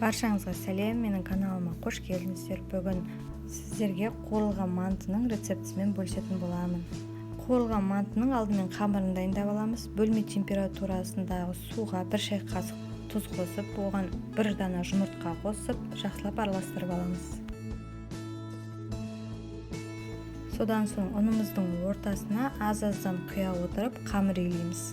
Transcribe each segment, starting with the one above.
Баршаңызға сәлем, менің каналыма қош келдіңіздер. Бүгін сіздерге қуырылған мантының рецептісімен бөлісетін боламын. Қуырылған мантының алдымен қамырын дайындап аламыз. Бөлме температурасындағы суға 1 шай қасық тұз қосып, оған 1 дана жұмыртқа қосып, жақсылап араластырып аламыз. Содан соң ұнымыздың ортасына аз-аздан құя отырып қамыр илейміз.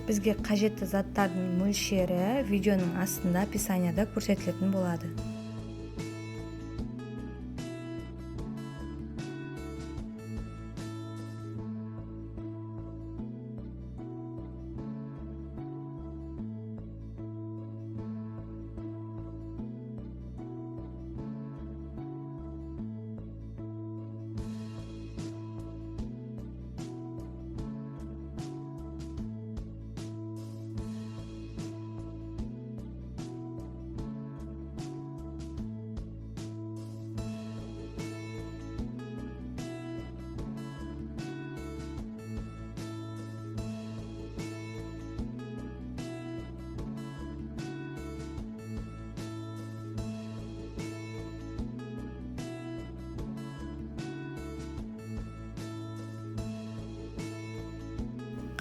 Бізге қажетті заттардың мөлшері видеоның астында описанияда көрсетілетін болады.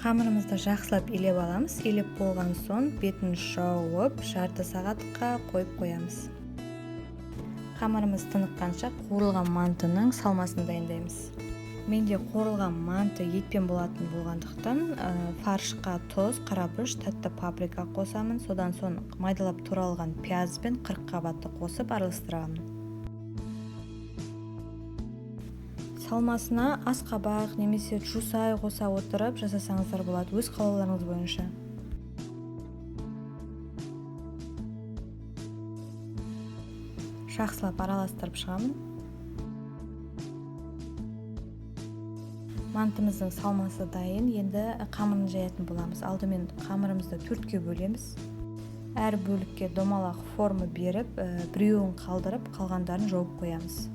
Қамырымызды жақсылап илеп аламыз. Илеп болған соң бетін жауып, жарты сағатқа қойып қоямыз. Қамырымыз тыныққанша қуырылған мантының салмасын дайындаймыз. Менде қуырылған манты етпен болатын болғандықтан фаршқа тұз, қарабүріш, тәтті паприка қосамын. Содан соң майдалап туралған пияз бен қырыққабатты қосып араластырамын. Салмасына асқабақ немесе жусай қоса отырып жасасаңыздар болады, өз қалауларыңыз бойынша. Жақсылап араластырып шығамын. Мантымыздың салмасы дайын, енді қамырын жаятын боламыз. Алдымен қамырымызды 4-ке бөлеміз. Әр бөлікке домалақ форма беріп, біреуін қалдырып, қалғандарын жауып қоямыз.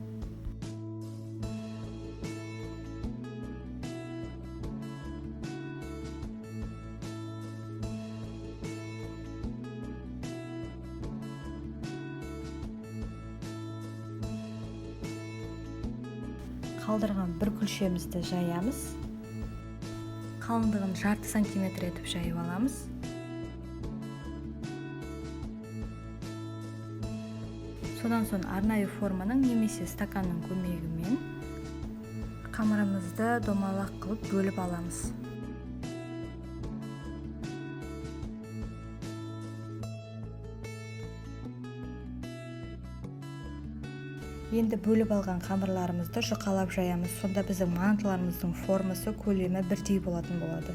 Қалдырған бір күлшемізді жаямыз. Қалыңдығын жарты сантиметр етіп жайып аламыз. Содан соң арнайы форманың немесе стаканның көмегімен қамырымызды домалақ қылып бөліп аламыз. Енді бөліп алған қамырларымызды жұқалап жаямыз. Сонда біздің мантыларымыздың формасы, көлемі бірдей болатын болады.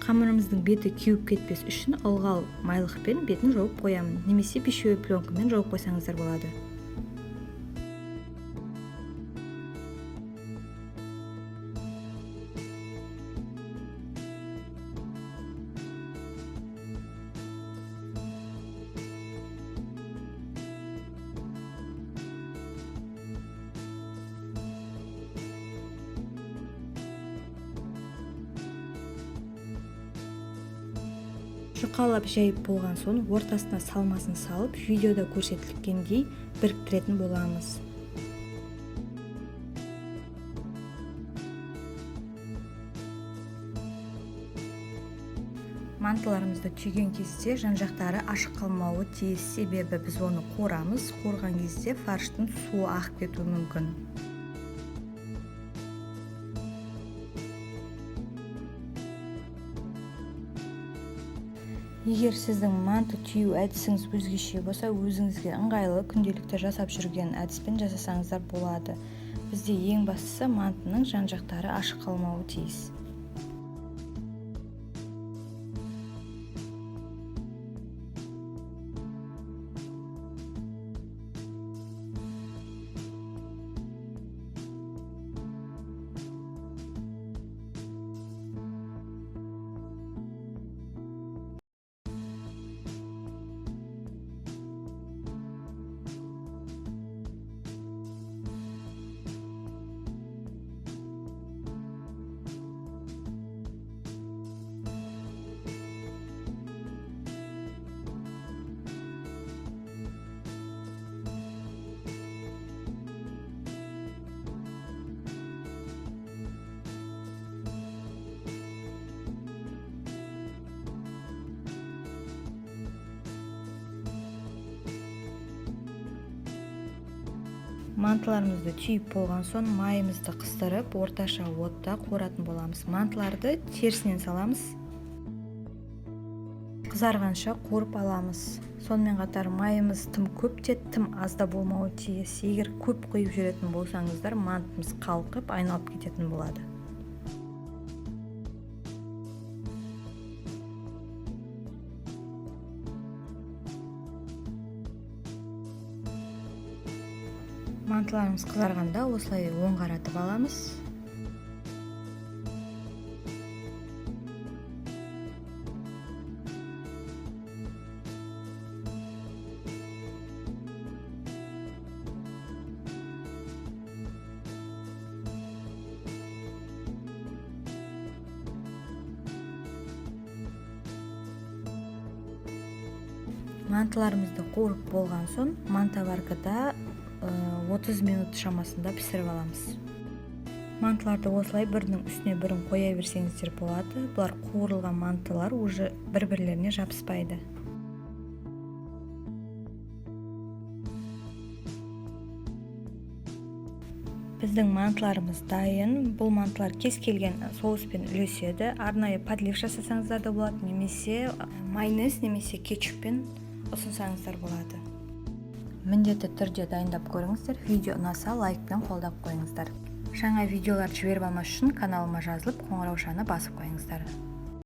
Қамырымыздың беті кеуіп кетпес үшін ылғал майлықпен бетін жауып қоямын. Немесе пищевой пленкамен жауып қойсаңыздар болады. Жұқалап жайып болған соң ортасына салмасын салып, видеода көрсетілгендей біріктіретін боламыз. Мантыларымызды түйген кезде жан-жақтары ашық қалмауы тиіс, себебі біз оны қуырамыз. Қуырған кезде фарштың суы ағып кетуі мүмкін. Егер сіздің манты түйу әдісіңіз өзгеше болса, өзіңізге ыңғайлы күнделікті жасап жүрген әдіспен жасасаңыздар болады. Бізде ең бастысы мантының жан-жақтары ашық қалмауы тиіс. Мантыларымызды түйіп болған соң майымызды қыстырып, орташа отта қуыратын боламыз. Мантыларды терісінен саламыз. Қызарғанша қуырып аламыз. Сонымен қатар майымыз тым көп те, тым аз да болмауы тиіс. Егер көп құйып жүретін болсаңыздар, мантымыз қалқып, айналып кететін болады. Мантыларымыз қызарғанда осылай оң қаратып аламыз. Мантыларымызды қуырып болған соң, мантаваркада 30 минут шамасында пісіріп аламыз. Мантыларды осылай бірінің үстіне бірін қоя берсеңіздер болады. Бұлар қуырылған мантылар уже бір-бірлеріне жабыспайды. Біздің мантыларымыз дайын. Бұл мантылар кез келген соуспен үлеседі. Арнайы подлив жасасаңыздар да болады, немесе майонез немесе кетчуппен ұсынсаңыздар болады. Міндетті түрде дайындап көріңіздер. Видео ұнаса лайкпен қолдап қойыңыздар. Жаңа видеолар жіберіп алмас үшін каналыма жазылып, қоңыраушаны басып қойыңыздар.